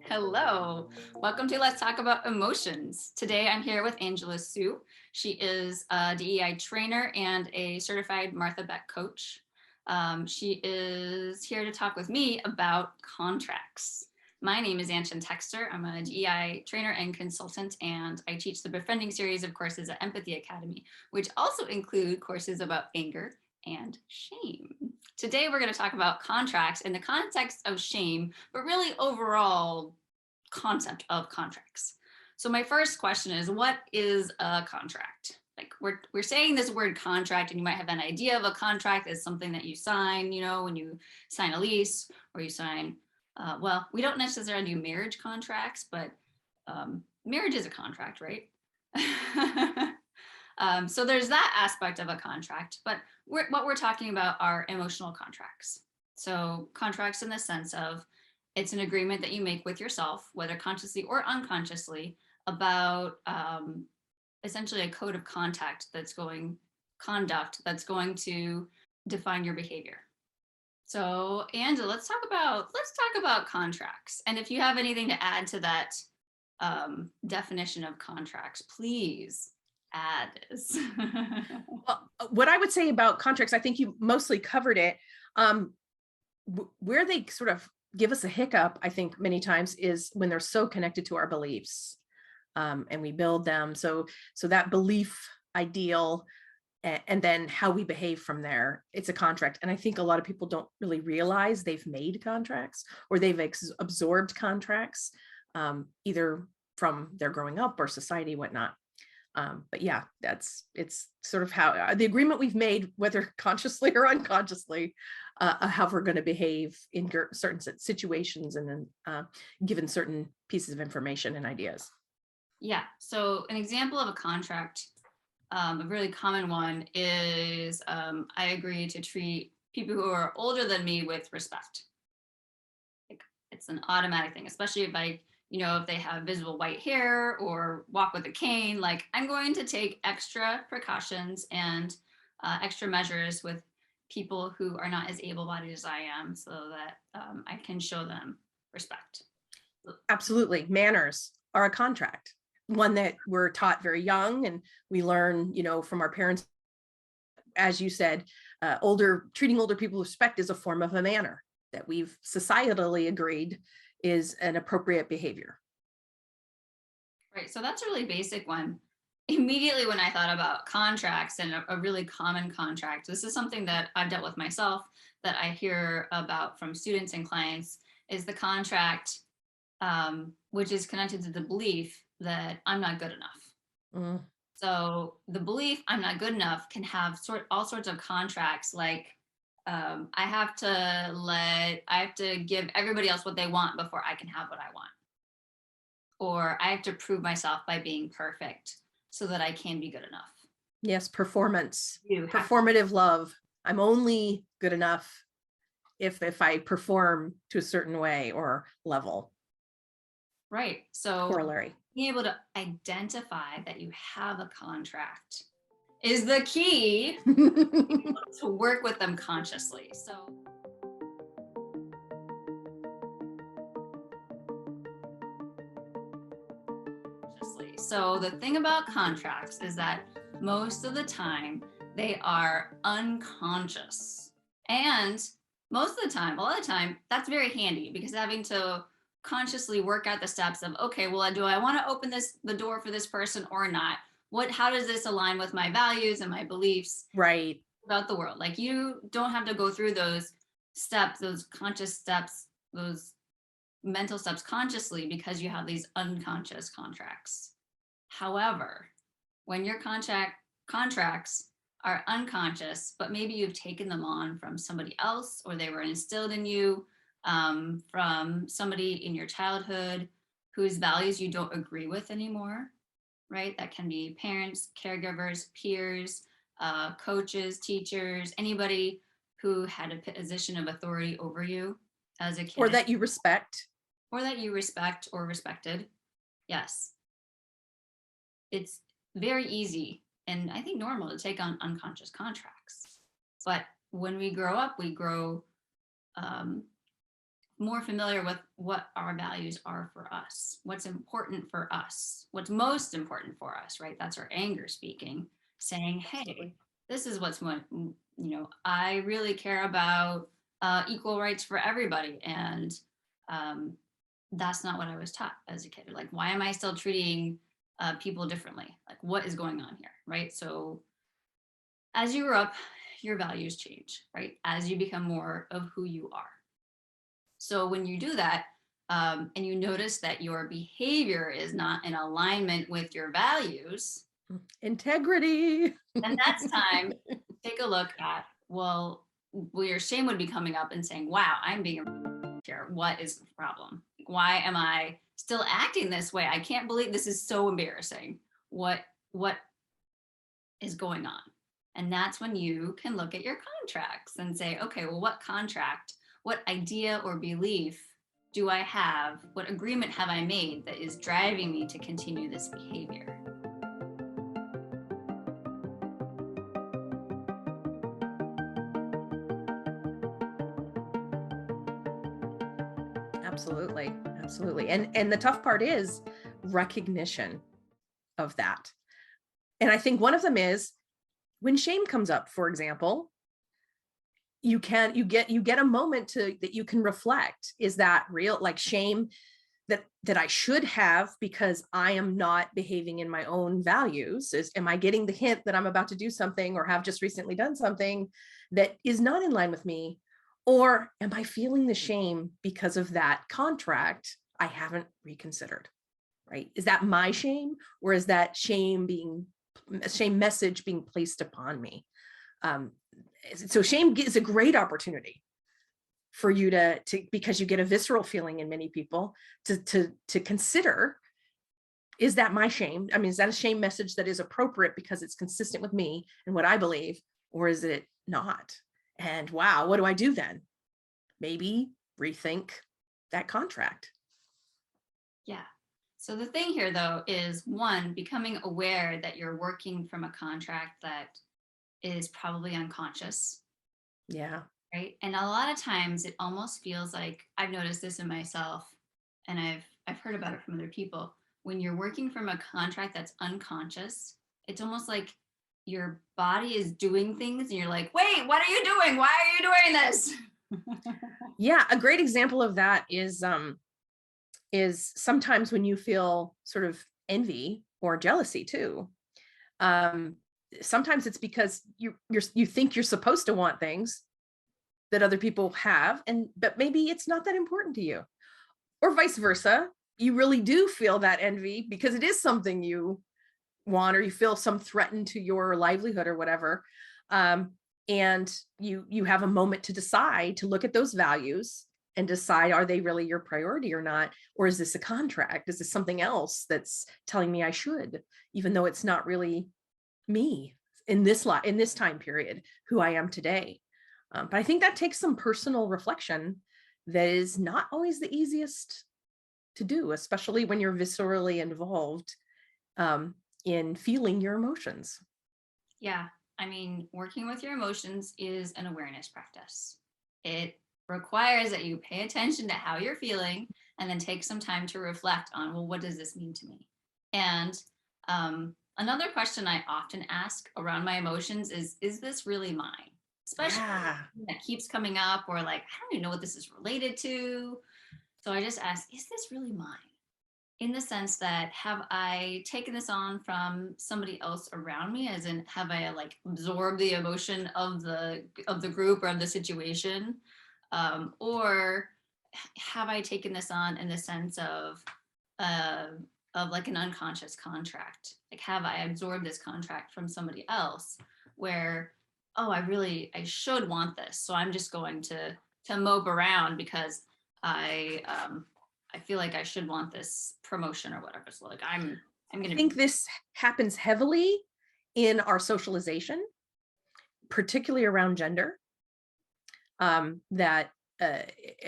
Hello, welcome to Let's Talk About Emotions. Today I'm here with Angela Sue. She is a DEI trainer and a certified Martha Beck coach. She is here to talk with me about contracts. My name is Anshin Texter. I'm a DEI trainer and consultant, and I teach the Befriending series of courses at Empathy Academy, which also include courses about anger and shame. Today, we're going to talk about contracts in the context of shame, but really overall concept of contracts. So my first question is, what is a contract? Like we're saying this word contract, and you might have an idea of a contract as something that you sign, when you sign a lease or you sign, well, we don't necessarily do marriage contracts, but marriage is a contract, right? So there's that aspect of a contract, but what we're talking about are emotional contracts. So contracts in the sense of it's an agreement that you make with yourself, whether consciously or unconsciously, about essentially a code of conduct that's going to define your behavior. So Angela, let's talk about contracts. And if you have anything to add to that definition of contracts, please add this. Well, what I would say about contracts, I think you mostly covered it. Where they sort of give us a hiccup, I think many times, is when they're so connected to our beliefs, and we build them. So that belief ideal, and then how we behave from there, it's a contract. And I think a lot of people don't really realize they've made contracts or they've absorbed contracts, either from their growing up or society, whatnot. But yeah, it's sort of how the agreement we've made, whether consciously or unconsciously, how we're going to behave in certain situations and then given certain pieces of information and ideas. Yeah. So an example of a contract, a really common one is I agree to treat people who are older than me with respect. Like, it's an automatic thing, especially if they have visible white hair or walk with a cane. Like, I'm going to take extra precautions and extra measures with people who are not as able-bodied as I am, so that I can show them respect. Absolutely. Manners are a contract, one that we're taught very young, and we learn, from our parents. As you said, treating older people with respect is a form of a manner that we've societally agreed is an appropriate behavior. Right. So that's a really basic one. Immediately when I thought about contracts and a really common contract, this is something that I've dealt with myself, that I hear about from students and clients, is the contract, which is connected to the belief that I'm not good enough. Mm. So the belief I'm not good enough can have all sorts of contracts, like I have to give everybody else what they want before I can have what I want. Or I have to prove myself by being perfect so that I can be good enough. Yes, performance, performative love. I'm only good enough if I perform to a certain way or level. Right. So corollary. Being able to identify that you have a contract is the key to work with them consciously. So the thing about contracts is that most of the time they are unconscious. And most of the time, a lot of the time, that's very handy, because having to consciously work out the steps of, okay, well, do I want to open the door for this person or not? How does this align with my values and my beliefs? Right. About the world. Like, you don't have to go through those steps, those conscious steps, those mental steps consciously, because you have these unconscious contracts. However, when your contracts are unconscious, but maybe you've taken them on from somebody else, or they were instilled in you from somebody in your childhood whose values you don't agree with anymore, right? That can be parents, caregivers, peers, coaches, teachers, anybody who had a position of authority over you as a kid. Or that you respect. Or that you respect or respected. Yes. It's very easy and I think normal to take on unconscious contracts. But when we grow up, we grow more familiar with what our values are for us, what's important for us, what's most important for us, right? That's our anger speaking, saying, hey, Absolutely. this is what's what, I really care about equal rights for everybody. And um, that's not what I was taught as a kid. Like, why am I still treating people differently? Like, what is going on here, right? So as you grow up, your values change, right? As you become more of who you are. So when you do that, and you notice that your behavior is not in alignment with your values, Integrity. then that's time to take a look at, well, your shame would be coming up and saying, wow, I'm being here. What is the problem? Why am I still acting this way? I can't believe this is so embarrassing. What is going on? And that's when you can look at your contracts and say, okay, well, what contract, what idea or belief do I have? What agreement have I made that is driving me to continue this behavior? Absolutely. Absolutely. And the tough part is recognition of that. And I think one of them is when shame comes up, for example, you get a moment to that you can reflect. Is that real? Like shame that I should have because I am not behaving in my own values? Am I getting the hint that I'm about to do something or have just recently done something that is not in line with me? Or am I feeling the shame because of that contract I haven't reconsidered? Right? Is that my shame, or is that a shame message being placed upon me? Um, so shame is a great opportunity for you to because you get a visceral feeling in many people to consider, is that my shame? I mean, is that a shame message that is appropriate because it's consistent with me and what I believe, or is it not? And wow, what do I do then? Maybe rethink that contract. Yeah. So the thing here, though, is one, becoming aware that you're working from a contract that is probably unconscious, Yeah. right? And a lot of times it almost feels like, I've noticed this in myself, and I've heard about it from other people. When you're working from a contract that's unconscious, it's almost like your body is doing things and you're like, wait, what are you doing? Why are you doing this? Yeah, a great example of that is sometimes when you feel sort of envy or jealousy too. Um, Sometimes it's because you think you're supposed to want things that other people have, and but maybe it's not that important to you, or vice versa. You really do feel that envy because it is something you want, or you feel some threaten to your livelihood or whatever. Um, and you have a moment to decide, to look at those values and decide, are they really your priority or not? Or is this a contract? Is this something else that's telling me I should, even though it's not really me in this time period, who I am today? But I think that takes some personal reflection that is not always the easiest to do, especially when you're viscerally involved um, in feeling your emotions. Yeah. I mean, working with your emotions is an awareness practice. It requires that you pay attention to how you're feeling and then take some time to reflect on, well, what does this mean to me? And another question I often ask around my emotions is this really mine? Especially Yeah. that keeps coming up, or like, I don't even know what this is related to. So I just ask, is this really mine? In the sense that, have I taken this on from somebody else around me, as in have I like absorbed the emotion of the group or of the situation, or have I taken this on in the sense uh, of like an unconscious contract? Like, have I absorbed this contract from somebody else where, oh, I should want this, so I'm just going to mope around because I feel like I should want this promotion or whatever. So like I'm I gonna think be. this happens heavily in our socialization, particularly around gender. That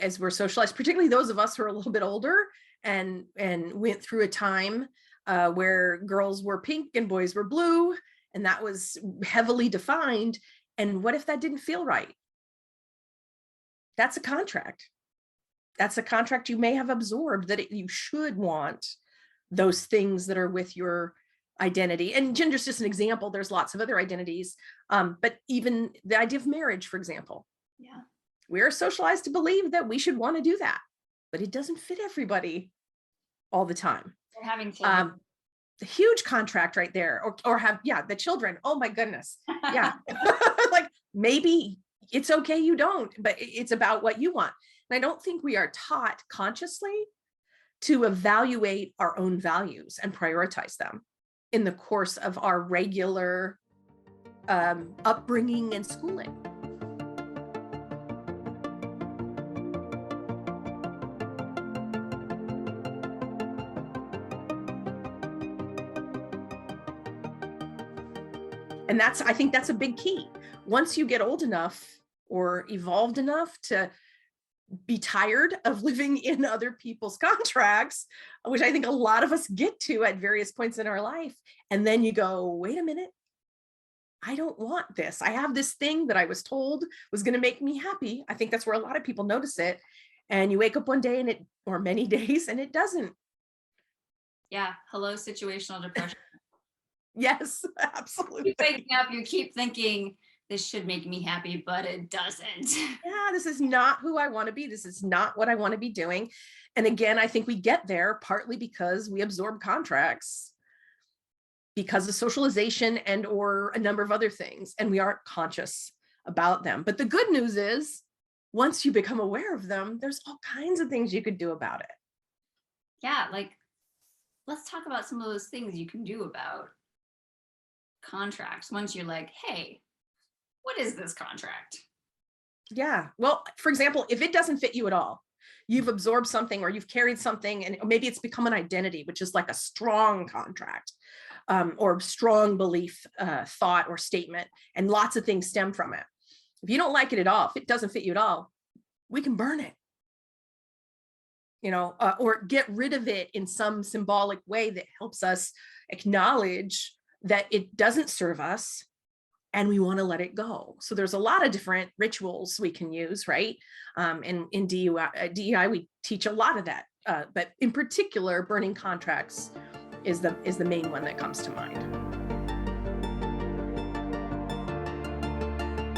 as we're socialized, particularly those of us who are a little bit older and went through a time where girls were pink and boys were blue, and that was heavily defined. And what if that didn't feel right? That's a contract. That's a contract you may have absorbed, that you should want those things that are with your identity. And gender's just an example. There's lots of other identities. But even the idea of marriage, for example, Yeah. we're socialized to believe that we should want to do that, but it doesn't fit everybody all the time. Or having children. The huge contract right there, or have, yeah, the children. Oh my goodness. Yeah. Like, maybe it's okay you don't, but it's about what you want. And I don't think we are taught consciously to evaluate our own values and prioritize them in the course of our regular upbringing and schooling. And I think that's a big key. Once you get old enough or evolved enough to be tired of living in other people's contracts, which I think a lot of us get to at various points in our life, and then you go, wait a minute, I don't want this. I have this thing that I was told was going to make me happy. I think that's where a lot of people notice it. And you wake up one day or many days, and it doesn't. Yeah. Hello, situational depression. Yes, absolutely. You keep waking up, you keep thinking, this should make me happy, but it doesn't. Yeah, this is not who I want to be. This is not what I want to be doing. And again, I think we get there partly because we absorb contracts because of socialization and or a number of other things, and we aren't conscious about them. But the good news is, once you become aware of them, there's all kinds of things you could do about it. Yeah, like, let's talk about some of those things you can do about contracts once you're like, hey, what is this contract? Yeah. Well, for example, if it doesn't fit you at all, you've absorbed something or you've carried something, and maybe it's become an identity, which is like a strong contract or strong belief, thought or statement, and lots of things stem from it. If you don't like it at all, if it doesn't fit you at all, we can burn it, or get rid of it in some symbolic way that helps us acknowledge that it doesn't serve us and we want to let it go. So there's a lot of different rituals we can use, right? And in DEI, we teach a lot of that. But in particular, burning contracts is the main one that comes to mind.